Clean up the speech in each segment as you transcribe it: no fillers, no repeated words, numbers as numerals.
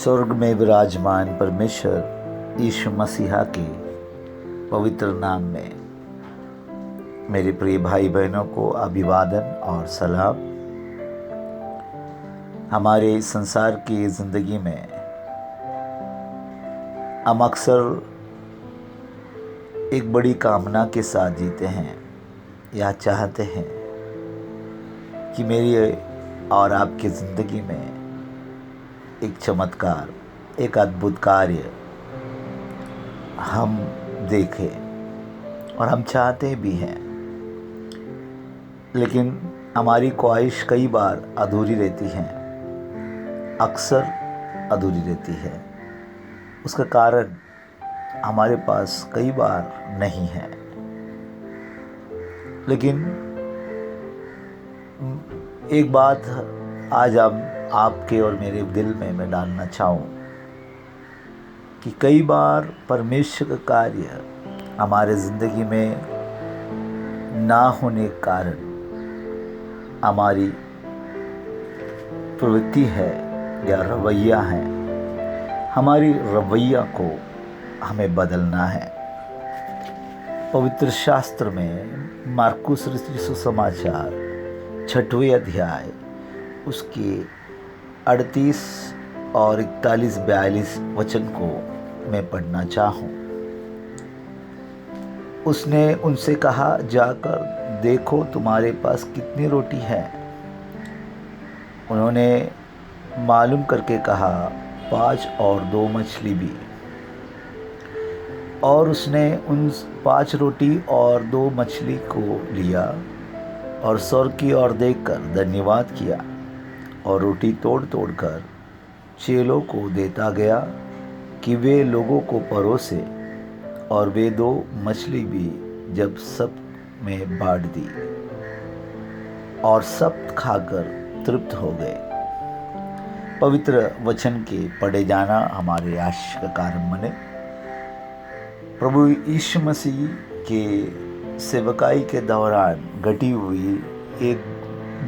स्वर्ग में विराजमान परमेश्वर यीशु मसीहा के पवित्र नाम में मेरे प्रिय भाई बहनों को अभिवादन और सलाम। हमारे संसार की ज़िंदगी में हम अक्सर एक बड़ी कामना के साथ जीते हैं या चाहते हैं कि मेरी और आपकी ज़िंदगी में एक चमत्कार, एक अद्भुत कार्य हम देखें और हम चाहते भी हैं, लेकिन हमारी ख्वाहिश कई बार अधूरी रहती है, अक्सर अधूरी रहती है। उसका कारण हमारे पास कई बार नहीं है। लेकिन एक बात आज हम आपके और मेरे दिल में मैं डालना चाहूँ कि कई बार परमेश्वर का कार्य हमारे ज़िंदगी में ना होने के कारण हमारी प्रवृत्ति है या रवैया है, हमारी रवैया को हमें बदलना है। पवित्र शास्त्र में मार्कुस रचित सुसमाचार 6वें अध्याय उसके 38 और 41-42 वचन को मैं पढ़ना चाहूँ। उसने उनसे कहा, जाकर देखो तुम्हारे पास कितनी रोटी है। उन्होंने मालूम करके कहा, 5 और 2 मछली भी। और उसने उन 5 रोटी और 2 मछली को लिया और स्वर्ग की ओर देखकर धन्यवाद किया और रोटी तोड़ तोड़ कर चेलों को देता गया कि वे लोगों को परोसे, और वे 2 मछली भी जब सब में बांट दी और सब खाकर तृप्त हो गए। पवित्र वचन के पढ़े जाना हमारे आशीष का कारण बने। प्रभु यीशु मसीह के सेवकाई के दौरान घटी हुई एक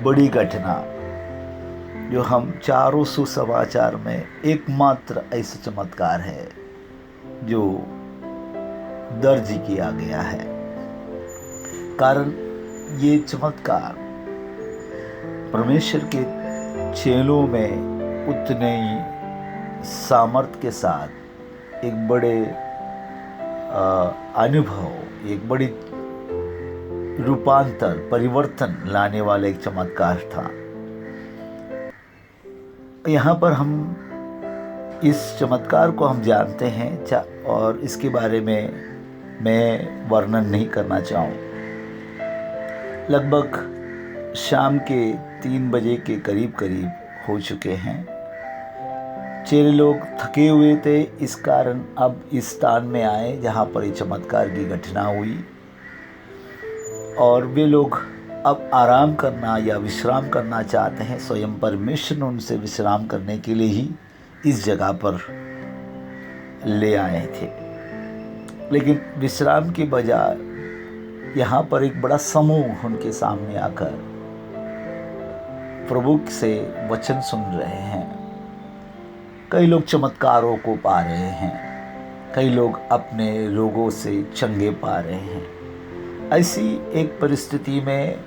बड़ी घटना, जो हम चारों सुसमाचार में एकमात्र ऐसा चमत्कार है जो दर्ज किया गया है। कारण ये चमत्कार परमेश्वर के चेलों में उतने ही सामर्थ्य के साथ एक बड़े अनुभव, एक बड़ी रूपांतर, परिवर्तन लाने वाला एक चमत्कार था। यहाँ पर हम इस चमत्कार को हम जानते हैं और इसके बारे में मैं वर्णन नहीं करना चाहूँ। लगभग शाम के 3 बजे के करीब हो चुके हैं। चेले लोग थके हुए थे, इस कारण अब इस स्थान में आए जहाँ पर ये चमत्कार की घटना हुई, और वे लोग अब आराम करना या विश्राम करना चाहते हैं। स्वयं परमेश्वर ने उनसे विश्राम करने के लिए ही इस जगह पर ले आए थे। लेकिन विश्राम के बजाय यहाँ पर एक बड़ा समूह उनके सामने आकर प्रभु से वचन सुन रहे हैं। कई लोग चमत्कारों को पा रहे हैं, कई लोग अपने रोगों से चंगे पा रहे हैं। ऐसी एक परिस्थिति में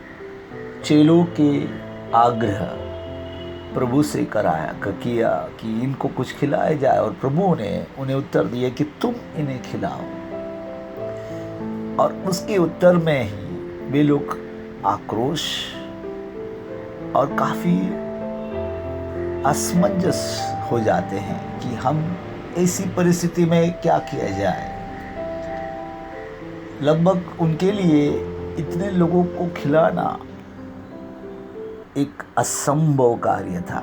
चेलों के आग्रह प्रभु से किया कि इनको कुछ खिलाया जाए, और प्रभु ने उन्हें उत्तर दिया कि तुम इन्हें खिलाओ। और उसके उत्तर में ही वे लोग आक्रोश और काफ़ी असमंजस हो जाते हैं कि हम ऐसी परिस्थिति में क्या किया जाए। लगभग उनके लिए इतने लोगों को खिलाना एक असंभव कार्य था।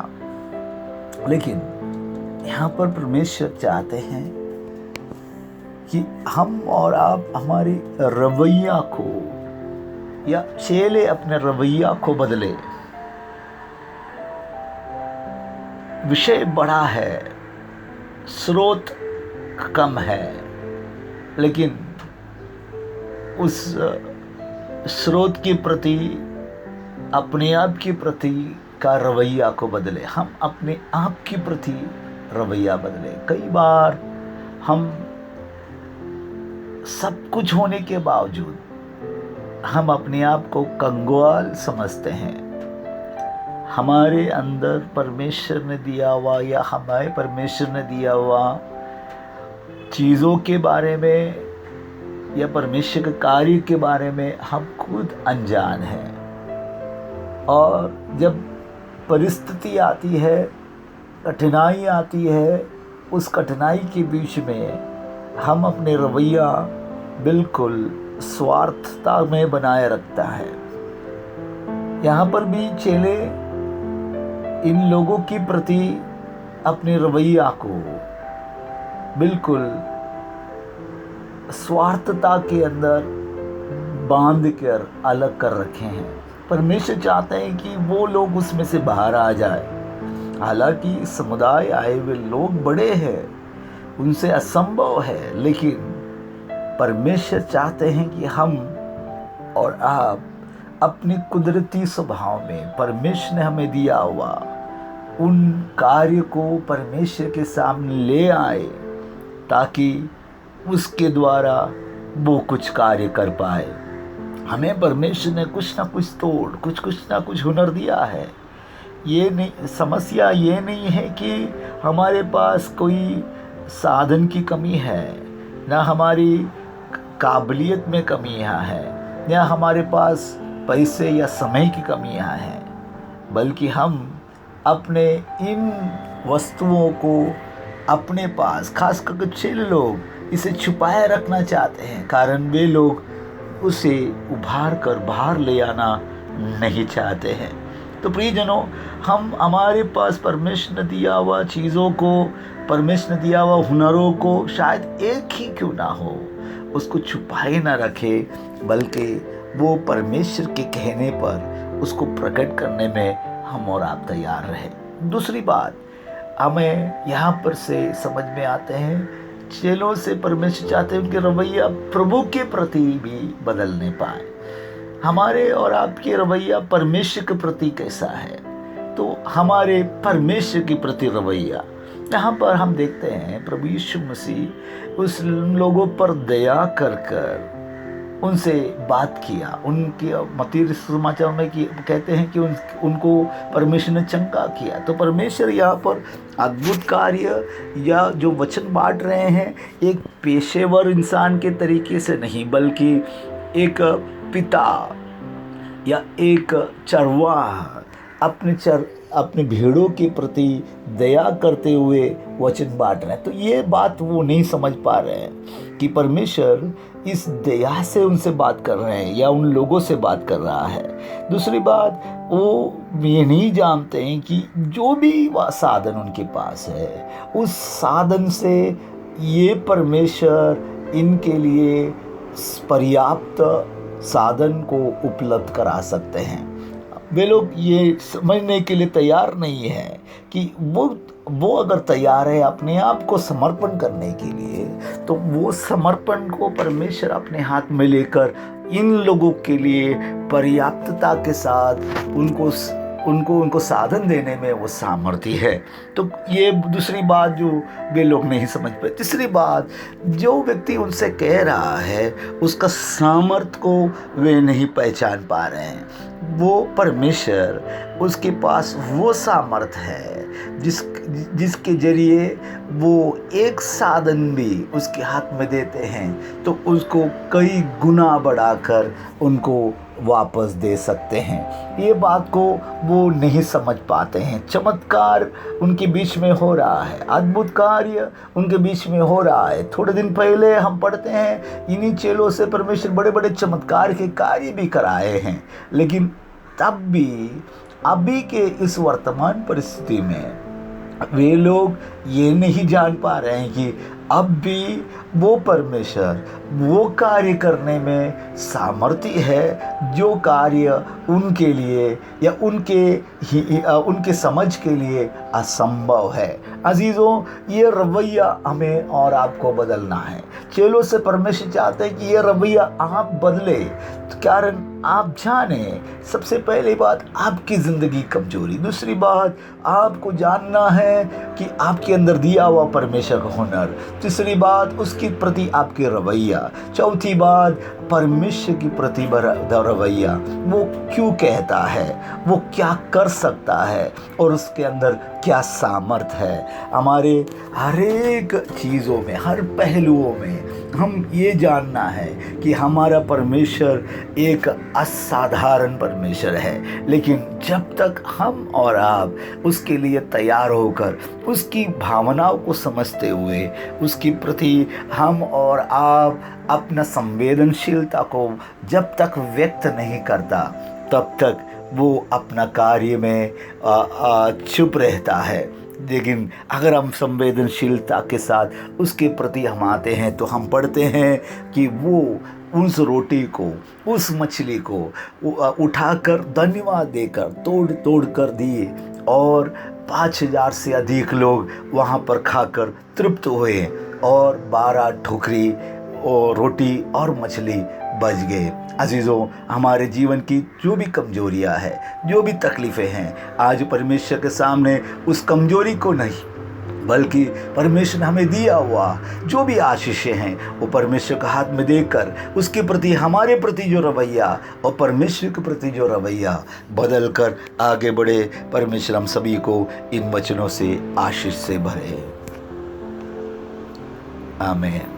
लेकिन यहाँ पर परमेश्वर चाहते हैं कि हम और आप हमारी रवैया को, या चेले अपने रवैया को बदले। विषय बड़ा है, स्रोत कम है, लेकिन उस स्रोत के प्रति, अपने आप के प्रति का रवैया को बदले। हम अपने आप के प्रति रवैया बदले। कई बार हम सब कुछ होने के बावजूद हम अपने आप को कंगाल समझते हैं। हमारे अंदर परमेश्वर ने दिया हुआ या हमारे परमेश्वर ने दिया हुआ चीज़ों के बारे में या परमेश्वर के कार्य के बारे में हम खुद अनजान हैं। और जब परिस्थिति आती है, कठिनाई आती है, उस कठिनाई के बीच में हम अपने रवैया बिल्कुल स्वार्थता में बनाए रखता है। यहाँ पर भी चेले इन लोगों के प्रति अपने रवैया को बिल्कुल स्वार्थता के अंदर बांध कर अलग कर रखे हैं। परमेश्वर चाहते हैं कि वो लोग उसमें से बाहर आ जाए। हालांकि समुदाय आए हुए लोग बड़े हैं, उनसे असंभव है, लेकिन परमेश्वर चाहते हैं कि हम और आप अपने कुदरती स्वभाव में परमेश्वर ने हमें दिया हुआ उन कार्य को परमेश्वर के सामने ले आए, ताकि उसके द्वारा वो कुछ कार्य कर पाए। हमें परमेश्वर ने कुछ ना कुछ हुनर दिया है। ये नहीं, समस्या ये नहीं है कि हमारे पास कोई साधन की कमी है, ना हमारी काबिलियत में कमियां हैं, या हमारे पास पैसे या समय की कमियां हैं, बल्कि हम अपने इन वस्तुओं को अपने पास, खास करके चेले लोग इसे छुपाए रखना चाहते हैं, कारण वे लोग उसे उभार कर बाहर ले आना नहीं चाहते हैं। तो प्रियजनों, हम हमारे पास परमेश्वर ने दिया हुआ चीज़ों को, परमेश्वर ने दिया हुआ हुनरों को शायद एक ही क्यों ना हो, उसको छुपाए ना रखे, बल्कि वो परमेश्वर के कहने पर उसको प्रकट करने में हम और आप तैयार रहे। दूसरी बात हमें यहाँ पर से समझ में आते हैं, चेलों से परमेश्वर चाहते हैं उनके रवैया प्रभु के प्रति भी बदलने पाए। हमारे और आपके रवैया परमेश्वर के प्रति कैसा है? तो हमारे परमेश्वर के प्रति रवैया, यहाँ पर हम देखते हैं प्रभु यीशु मसीह उस लोगों पर दया कर कर उनसे बात किया। उनके मत्ती समाचार में कहते हैं कि उनको परमेश्वर ने चंगा किया। तो परमेश्वर यहाँ पर अद्भुत कार्य या जो वचन बांट रहे हैं, एक पेशेवर इंसान के तरीके से नहीं, बल्कि एक पिता या एक चरवाहा अपने भेड़ों के प्रति दया करते हुए वचन बांट रहे हैं। तो ये बात वो नहीं समझ पा रहे हैं कि परमेश्वर इस दया से उनसे बात कर रहे हैं या उन लोगों से बात कर रहा है। दूसरी बात, वो ये नहीं जानते हैं कि जो भी साधन उनके पास है, उस साधन से ये परमेश्वर इनके लिए पर्याप्त साधन को उपलब्ध करा सकते हैं। वे लोग ये समझने के लिए तैयार नहीं है कि वो अगर तैयार है अपने आप को समर्पण करने के लिए, तो वो समर्पण को परमेश्वर अपने हाथ में लेकर इन लोगों के लिए पर्याप्तता के साथ उनको साधन देने में वो सामर्थ्य है। तो ये दूसरी बात जो वे लोग नहीं समझ पाए। तीसरी बात, जो व्यक्ति उनसे कह रहा है उसका सामर्थ्य को वे नहीं पहचान पा रहे हैं। वो परमेश्वर, उसके पास वो सामर्थ्य है जिसके जरिए वो एक साधन भी उसके हाथ में देते हैं तो उसको कई गुना बढ़ाकर उनको वापस दे सकते हैं। ये बात को वो नहीं समझ पाते हैं। चमत्कार उनके बीच में हो रहा है, अद्भुत कार्य उनके बीच में हो रहा है। थोड़े दिन पहले हम पढ़ते हैं इन्हीं चेलों से परमेश्वर बड़े बड़े चमत्कार के कार्य भी कराए हैं, लेकिन तब भी अभी के इस वर्तमान परिस्थिति में वे लोग ये नहीं जान पा रहे हैं कि अब भी वो परमेश्वर वो कार्य करने में सामर्थ्य है जो कार्य उनके लिए या उनके समझ के लिए असंभव है। अजीज़ों, ये रवैया हमें और आपको बदलना है। चेलों से परमेश्वर चाहते हैं कि ये रवैया आप बदले, कारण आप जाने सबसे पहली बात आपकी ज़िंदगी कमजोरी, दूसरी बात आपको जानना है कि आपके अंदर दिया हुआ परमेश्वर का हुनर, तीसरी बात उसके प्रति आपके रवैया, चौथी बात परमेश्वर की प्रति रवैया, वो क्यों कहता है, वो क्या कर सकता है और उसके अंदर क्या सामर्थ है। हमारे हर एक चीज़ों में, हर पहलुओं में हम ये जानना है कि हमारा परमेश्वर एक असाधारण परमेश्वर है, लेकिन जब तक हम और आप उसके लिए तैयार होकर उसकी भावनाओं को समझते हुए उसके प्रति हम और आप अपना संवेदनशीलता को जब तक व्यक्त नहीं करता, तब तक वो अपना कार्य में चुप रहता है। लेकिन अगर हम संवेदनशीलता के साथ उसके प्रति हम आते हैं तो हम पढ़ते हैं कि वो उस रोटी को, उस मछली को उठाकर धन्यवाद देकर तोड़ तोड़ कर दिए और 5,000 से अधिक लोग वहाँ पर खाकर तृप्त हुए और 12 टोकरी और रोटी और मछली बच गए। अजीज़ों, हमारे जीवन की जो भी कमजोरियां हैं, जो भी तकलीफ़ें हैं, आज परमेश्वर के सामने उस कमजोरी को नहीं, बल्कि परमेश्वर ने हमें दिया हुआ जो भी आशीषें हैं वो परमेश्वर का हाथ में देकर उसके प्रति, हमारे प्रति जो रवैया और परमेश्वर के प्रति जो रवैया बदल कर आगे बढ़े। परमेश्वर हम सभी को इन वचनों से आशीष से भरे। आमीन।